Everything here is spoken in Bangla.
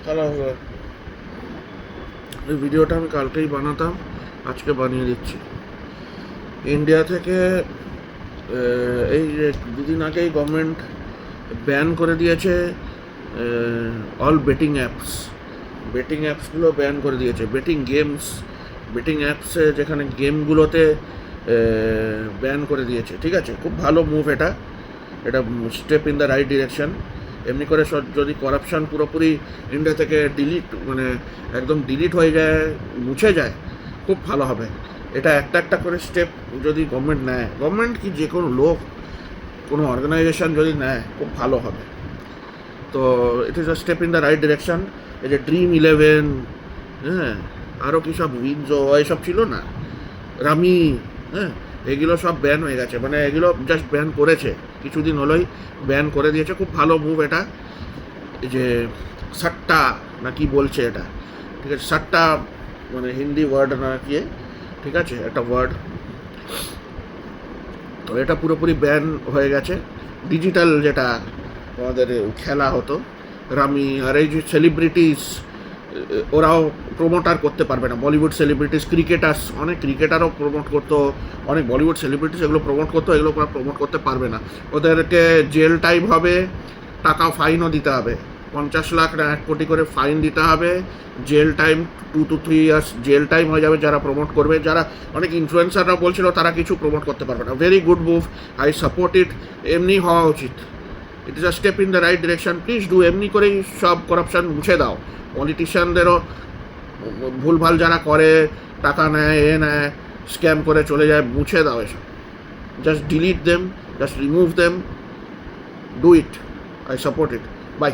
তাহলে এই ভিডিওটা আমি কালকেই বানাতাম, আজকে বানিয়ে দিচ্ছি। ইন্ডিয়া থেকে এই যে দুদিন আগেই গভর্নমেন্ট ব্যান করে দিয়েছে অল বেটিং অ্যাপসগুলো ব্যান করে দিয়েছে। বেটিং অ্যাপসে যেখানে গেমগুলোতে ব্যান করে দিয়েছে। ঠিক আছে, খুব ভালো মুভ এটা। এটা step in the right direction. এমনি করে যদি করাপশান পুরোপুরি ইন্ডিয়া থেকে একদম ডিলিট হয়ে যায়, মুছে যায়, খুব ভালো হবে। এটা একটা একটা করে স্টেপ যদি গভর্নমেন্ট কি যে কোনো লোক, কোনো অর্গানাইজেশন যদি নেয়, খুব ভালো হবে। তো it is a step in the right direction. এই যে Dream11, হ্যাঁ, আরও কী সব উইনজো এসব ছিল না, রামি, হ্যাঁ, এগুলো সব ব্যান হয়ে গেছে। এগুলো জাস্ট ব্যান করেছে, কিছুদিন হলোই ব্যান করে দিয়েছে। খুব ভালো মুভ এটা। এই যে সাট্টা না কি বলছে এটা, ঠিক আছে, সাট্টা হিন্দি ওয়ার্ড না কি, ঠিক আছে, একটা ওয়ার্ড। তো এটা পুরোপুরি ব্যান হয়ে গেছে। ডিজিটাল যেটা আমাদের খেলা হতো, রামি, আর এই যে সেলিব্রিটিস, ওরাও প্রমোটার করতে পারবে না। বলিউড সেলিব্রিটিস, ক্রিকেটার্স, অনেক ক্রিকেটারও প্রমোট করতো, অনেক বলিউড সেলিব্রিটিস এগুলো প্রমোট করতো, এগুলো প্রমোট করতে পারবে না। ওদেরকে জেল টাইম হবে, টাকা ফাইনও দিতে হবে। 50 লাখ না 1 কোটি করে ফাইন দিতে হবে, jail time 2 to 3 years jail time হয়ে যাবে যারা প্রমোট করবে। যারা অনেক ইনফ্লুয়েন্সাররা বলছিল তারা কিছু প্রমোট করতে পারবে না। Very good move, I support ইট। এমনি হওয়া উচিত। It is a step in the right direction. Please do. এমনি করেই সব করাপশান মুছে দাও। পলিটিশিয়ানদেরও ভুলভাল যারা করে, টাকা নেয়, নেয়, স্ক্যাম করে চলে যায়, মুছে দাও এসব। Just delete them, just remove them, do it. I support it. By.